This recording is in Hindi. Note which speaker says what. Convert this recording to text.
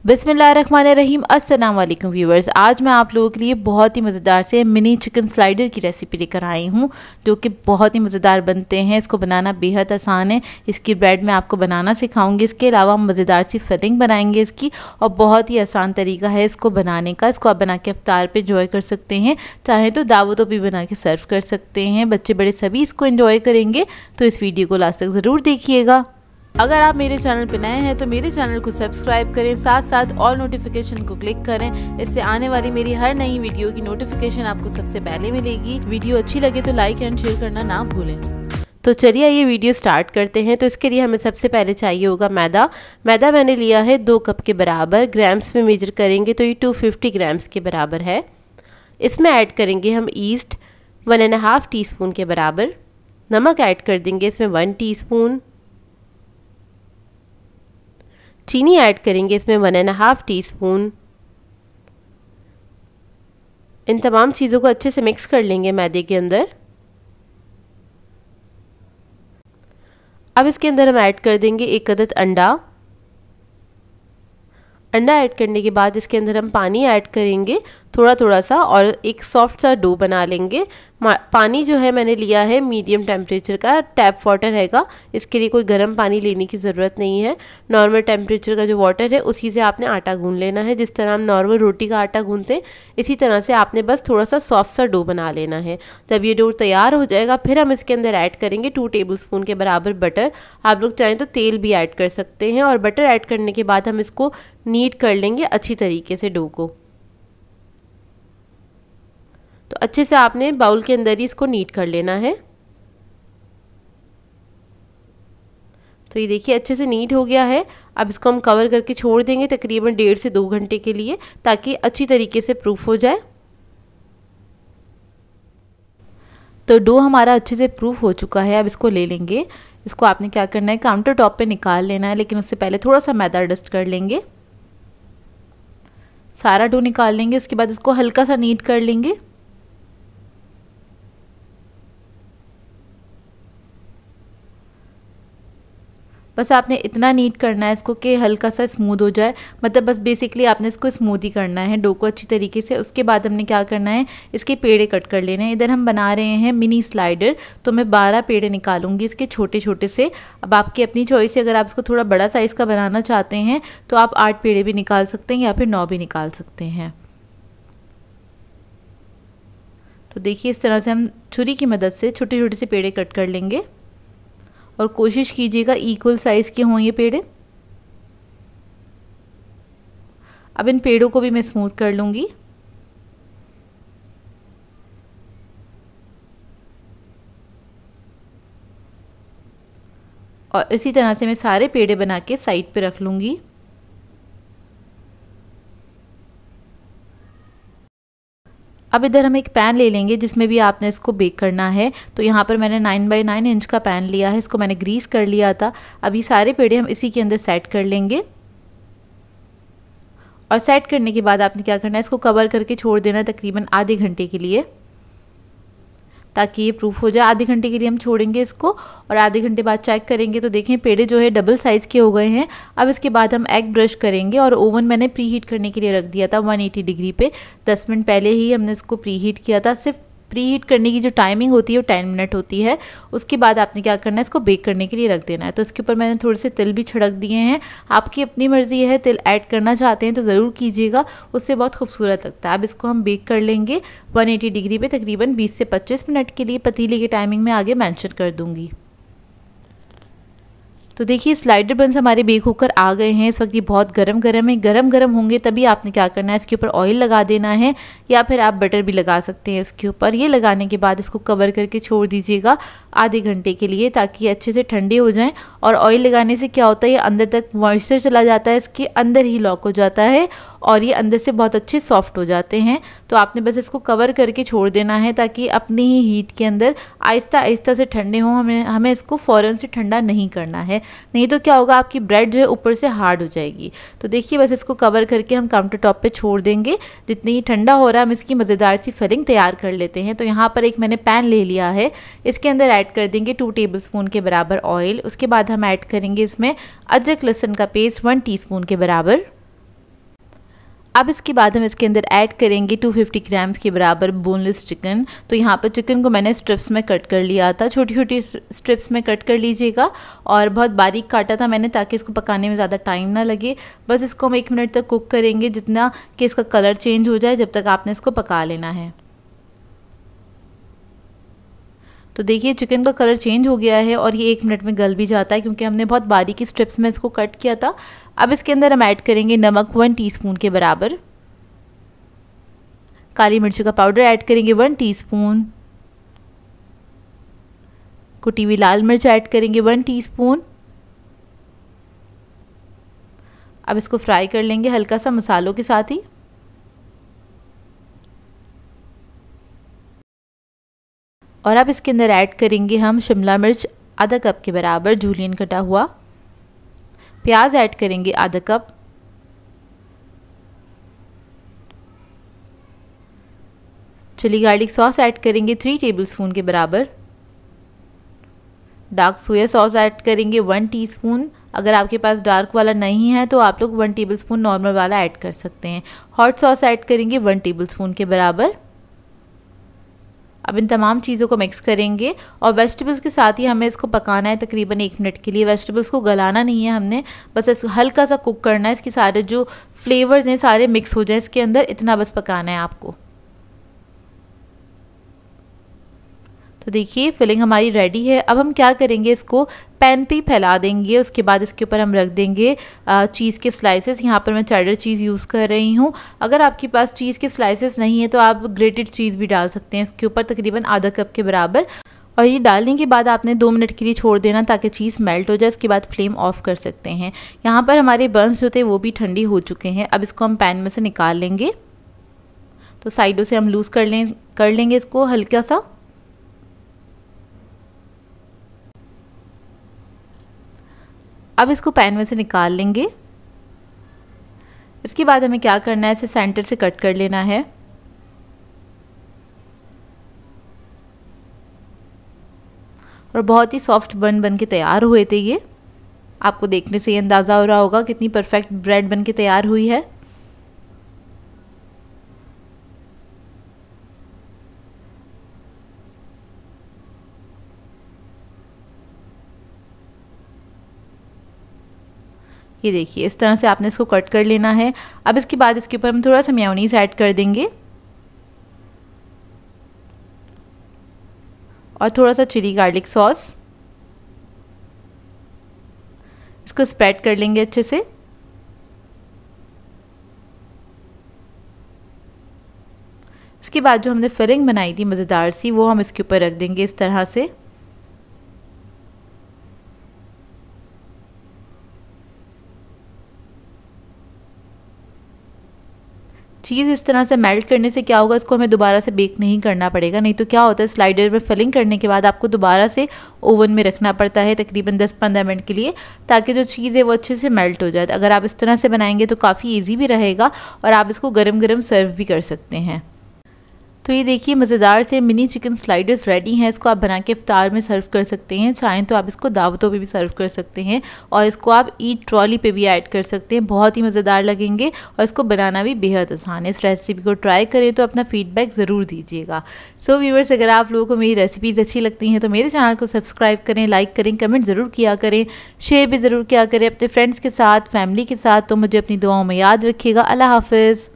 Speaker 1: बिस्मिल्लाहिर्रहमानिर्रहीम। अस्सलाम वालेकुम व्यूवर्स। आज मैं आप लोगों के लिए बहुत ही मज़ेदार से मिनी चिकन स्लाइडर की रेसिपी लेकर आई हूँ, जो कि बहुत ही मज़ेदार बनते हैं। इसको बनाना बेहद आसान है। इसकी ब्रेड मैं आपको बनाना सिखाऊंगी। इसके अलावा हम मज़ेदार सी फिलिंग बनाएंगे इसकी, और बहुत ही आसान तरीका है इसको बनाने का। इसको आप बना के इफ्तार पे एंजॉय कर सकते हैं, चाहे तो दावतों भी बना के सर्व कर सकते हैं। बच्चे बड़े सभी इसको एंजॉय करेंगे, तो इस वीडियो को लास्ट तक ज़रूर देखिएगा। अगर आप मेरे चैनल पर नए हैं तो मेरे चैनल को सब्सक्राइब करें, साथ साथ ऑल नोटिफिकेशन को क्लिक करें। इससे आने वाली मेरी हर नई वीडियो की नोटिफिकेशन आपको सबसे पहले मिलेगी। वीडियो अच्छी लगे तो लाइक एंड शेयर करना ना भूलें। तो चलिए ये वीडियो स्टार्ट करते हैं। तो इसके लिए हमें सबसे पहले चाहिए होगा मैदा। मैदा मैंने लिया है 2 कप के बराबर। ग्राम्स में मेजर करेंगे तो ये 250 ग्राम्स के बराबर है। इसमें ऐड करेंगे हम ईस्ट 1.5 टीस्पून के बराबर। नमक ऐड कर देंगे इसमें 1 टीस्पून। चीनी ऐड करेंगे इसमें 1.5 टीस्पून। इन तमाम चीज़ों को अच्छे से मिक्स कर लेंगे मैदे के अंदर। अब इसके अंदर हम ऐड कर देंगे 1 अदद अंडा। अंडा ऐड करने के बाद इसके अंदर हम पानी ऐड करेंगे थोड़ा थोड़ा सा, और एक सॉफ्ट सा डो बना लेंगे। पानी जो है मैंने लिया है मीडियम टेम्परेचर का, टैप वाटर हैगा। इसके लिए कोई गर्म पानी लेने की ज़रूरत नहीं है। नॉर्मल टेम्परेचर का जो वाटर है उसी से आपने आटा गूंद लेना है। जिस तरह हम नॉर्मल रोटी का आटा गूंदते हैं, इसी तरह से आपने बस थोड़ा सा सॉफ्ट सा डो बना लेना है। जब ये डो तैयार हो जाएगा, फिर हम इसके अंदर ऐड करेंगे 2 टेबलस्पून के बराबर बटर। आप लोग चाहें तो तेल भी ऐड कर सकते हैं। और बटर ऐड करने के बाद हम इसको नीड कर लेंगे अच्छी तरीके से डो को। तो अच्छे से आपने बाउल के अंदर ही इसको नीट कर लेना है। तो ये देखिए अच्छे से नीट हो गया है। अब इसको हम कवर करके छोड़ देंगे तकरीबन 1.5 से 2 घंटे के लिए, ताकि अच्छी तरीके से प्रूफ हो जाए। तो डो हमारा अच्छे से प्रूफ हो चुका है। अब इसको ले लेंगे। इसको आपने क्या करना है, काउंटर टॉप पे निकाल लेना है, लेकिन उससे पहले थोड़ा सा मैदा डस्ट कर लेंगे। सारा डो निकाल लेंगे। उसके बाद इसको हल्का सा नीट कर लेंगे। बस आपने इतना नीट करना है इसको कि हल्का सा स्मूथ हो जाए। मतलब बस बेसिकली आपने इसको स्मूथ ही करना है डो को अच्छी तरीके से। उसके बाद हमने क्या करना है, इसके पेड़े कट कर लेने हैं। इधर हम बना रहे हैं मिनी स्लाइडर, तो मैं 12 पेड़े निकालूंगी इसके छोटे छोटे से। अब आपकी अपनी चॉइस है, अगर आप इसको थोड़ा बड़ा साइज़ का बनाना चाहते हैं तो आप 8 पेड़े भी निकाल सकते हैं, या फिर 9 भी निकाल सकते हैं। तो देखिए इस तरह से हम छुरी की मदद से छोटे छोटे से पेड़े कट कर लेंगे, और कोशिश कीजिएगा इक्वल साइज़ के हों ये पेड़े। अब इन पेड़ों को भी मैं स्मूथ कर लूँगी। और इसी तरह से मैं सारे पेड़े बना के साइड पे रख लूँगी। अब इधर हम एक पैन ले लेंगे जिसमें भी आपने इसको बेक करना है। तो यहाँ पर मैंने 9x9 इंच का पैन लिया है। इसको मैंने ग्रीस कर लिया था। अब ये सारे पेड़े हम इसी के अंदर सेट कर लेंगे। और सेट करने के बाद आपने क्या करना है, इसको कवर करके छोड़ देना तकरीबन आधे घंटे के लिए, ताकि ये प्रूफ हो जाए। आधे घंटे के लिए हम छोड़ेंगे इसको, और आधे घंटे बाद चेक करेंगे तो देखें पेड़े जो है डबल साइज़ के हो गए हैं। अब इसके बाद हम एग ब्रश करेंगे, और ओवन मैंने प्री हीट करने के लिए रख दिया था 180 डिग्री पे। 10 मिनट पहले ही हमने इसको प्री हीट किया था। सिर्फ प्री हीट करने की जो टाइमिंग होती है वो 10 मिनट होती है। उसके बाद आपने क्या करना है, इसको बेक करने के लिए रख देना है। तो इसके ऊपर मैंने थोड़े से तिल भी छिड़क दिए हैं। आपकी अपनी मर्ज़ी है, तिल ऐड करना चाहते हैं तो ज़रूर कीजिएगा, उससे बहुत खूबसूरत लगता है। अब इसको हम बेक कर लेंगे 180 डिग्री पे तकरीबन 20 से 25 मिनट के लिए। पतीले की टाइमिंग में आगे मेंशन कर दूँगी। तो देखिए स्लाइडर बंस हमारे बेक होकर आ गए हैं। इस वक्त ये बहुत गरम गरम है। गरम गरम होंगे तभी आपने क्या करना है, इसके ऊपर ऑयल लगा देना है, या फिर आप बटर भी लगा सकते हैं इसके ऊपर। ये लगाने के बाद इसको कवर करके छोड़ दीजिएगा आधे घंटे के लिए, ताकि ये अच्छे से ठंडे हो जाएं। और ऑयल लगाने से क्या होता है, ये अंदर तक मॉइस्चर चला जाता है, इसके अंदर ही लॉक हो जाता है, और ये अंदर से बहुत अच्छे सॉफ्ट हो जाते हैं। तो आपने बस इसको कवर करके छोड़ देना है, ताकि अपनी ही हीट के अंदर आहिस्ता आहिस्ता से ठंडे हों। हमें इसको फ़ौरन से ठंडा नहीं करना है, नहीं तो क्या होगा, आपकी ब्रेड जो है ऊपर से हार्ड हो जाएगी। तो देखिए बस इसको कवर करके हम काउंटर टॉप पे छोड़ देंगे। जितनी ही ठंडा हो रहा है हम इसकी मज़ेदार सी फिलिंग तैयार कर लेते हैं। तो यहाँ पर एक मैंने पैन ले लिया है। इसके अंदर ऐड कर देंगे 2 टेबलस्पून के बराबर ऑयल। उसके बाद हम ऐड करेंगे इसमें अदरक लहसुन का पेस्ट 1 टीस्पून के बराबर। अब इसके बाद हम इसके अंदर ऐड करेंगे 250 ग्राम्स के बराबर बोनलेस चिकन। तो यहाँ पर चिकन को मैंने स्ट्रिप्स में कट कर लिया था, छोटी छोटी स्ट्रिप्स में कट कर लीजिएगा और बहुत बारीक काटा था मैंने ताकि इसको पकाने में ज़्यादा टाइम ना लगे। बस इसको हम 1 मिनट तक कुक करेंगे, जितना कि इसका कलर चेंज हो जाए, जब तक आपने इसको पका लेना है। तो देखिए चिकन का कलर चेंज हो गया है और ये 1 मिनट में गल भी जाता है क्योंकि हमने बहुत बारीकी स्ट्रिप्स में इसको कट किया था। अब इसके अंदर हम ऐड करेंगे नमक 1 टीस्पून के बराबर, काली मिर्च का पाउडर ऐड करेंगे 1 टीस्पून, कुटी हुई लाल मिर्च ऐड करेंगे 1 टीस्पून। अब इसको फ्राई कर लेंगे हल्का सा मसालों के साथ ही। और अब इसके अंदर ऐड करेंगे हम शिमला मिर्च आधा कप के बराबर जूलियन कटा हुआ, प्याज ऐड करेंगे आधा cup, chilli garlic sauce add करेंगे 3 टेबलस्पून के बराबर, डार्क सोया सॉस ऐड करेंगे 1 टीस्पून। अगर आपके पास डार्क वाला नहीं है तो आप लोग 1 टेबलस्पून नॉर्मल वाला ऐड कर सकते हैं। हॉट सॉस ऐड करेंगे 1 टेबलस्पून के बराबर। अब इन तमाम चीज़ों को मिक्स करेंगे और वेजिटेबल्स के साथ ही हमें इसको पकाना है तकरीबन 1 मिनट के लिए। वेजिटेबल्स को गलाना नहीं है हमने, बस इसको हल्का सा कुक करना है, इसके सारे जो फ्लेवर्स हैं सारे मिक्स हो जाए इसके अंदर, इतना बस पकाना है आपको। तो देखिए फिलिंग हमारी रेडी है। अब हम क्या करेंगे, इसको पैन पे फैला देंगे। उसके बाद इसके ऊपर हम रख देंगे चीज़ के स्लाइसेस। यहाँ पर मैं चेडर चीज़ यूज़ कर रही हूँ। अगर आपके पास चीज़ के स्लाइसेस नहीं है तो आप ग्रेटेड चीज़ भी डाल सकते हैं इसके ऊपर, तकरीबन आधा कप के बराबर। और ये डालने के बाद आपने 2 मिनट के लिए छोड़ देना ताकि चीज़ मेल्ट हो जाए। इसके बाद फ्लेम ऑफ कर सकते हैं। यहाँ पर हमारे बंस जो थे वो भी ठंडी हो चुके हैं। अब इसको हम पैन में से निकाल लेंगे। तो साइडों से हम लूज़ कर लेंगे इसको हल्का सा। अब इसको पैन में से निकाल लेंगे। इसके बाद हमें क्या करना है, इसे सेंटर से कट कर लेना है। और बहुत ही सॉफ्ट बन के तैयार हुए थे ये। आपको देखने से ये अंदाज़ा हो रहा होगा कितनी परफेक्ट ब्रेड बन के तैयार हुई है। ये देखिए इस तरह से आपने इसको कट कर लेना है। अब इसके बाद इसके ऊपर हम थोड़ा सा मेयोनीज ऐड कर देंगे और थोड़ा सा चिली गार्लिक सॉस। इसको स्प्रेड कर लेंगे अच्छे से। इसके बाद जो हमने फिलिंग बनाई थी मज़ेदार सी, वो हम इसके ऊपर रख देंगे इस तरह से। चीज़ इस तरह से मेल्ट करने से क्या होगा, इसको हमें दोबारा से बेक नहीं करना पड़ेगा। नहीं तो क्या होता है, स्लाइडर में फिलिंग करने के बाद आपको दोबारा से ओवन में रखना पड़ता है तकरीबन 10-15 मिनट के लिए, ताकि जो चीज़ है वो अच्छे से मेल्ट हो जाए। अगर आप इस तरह से बनाएंगे तो काफ़ी ईजी भी रहेगा और आप इसको गरम गरम सर्व भी कर सकते हैं। तो ये देखिए मज़ेदार से मिनी चिकन स्लाइडर्स रेडी हैं। इसको आप बना के इफ्तार में सर्व कर सकते हैं, चाहें तो आप इसको दावतों पे भी सर्व कर सकते हैं और इसको आप ईद ट्रॉली पे भी ऐड कर सकते हैं। बहुत ही मज़ेदार लगेंगे और इसको बनाना भी बेहद आसान है। इस रेसिपी को ट्राई करें तो अपना फीडबैक ज़रूर दीजिएगा। सो व्यूअर्स, अगर आप लोगों को मेरी रेसिपीज़ अच्छी लगती हैं तो मेरे चैनल को सब्सक्राइब करें, लाइक करें, कमेंट ज़रूर किया करें, शेयर भी ज़रूर किया करें अपने फ्रेंड्स के साथ, फैमिली के साथ। तो मुझे अपनी दुआओं में याद रखिएगा। अल्लाह हाफ़िज़।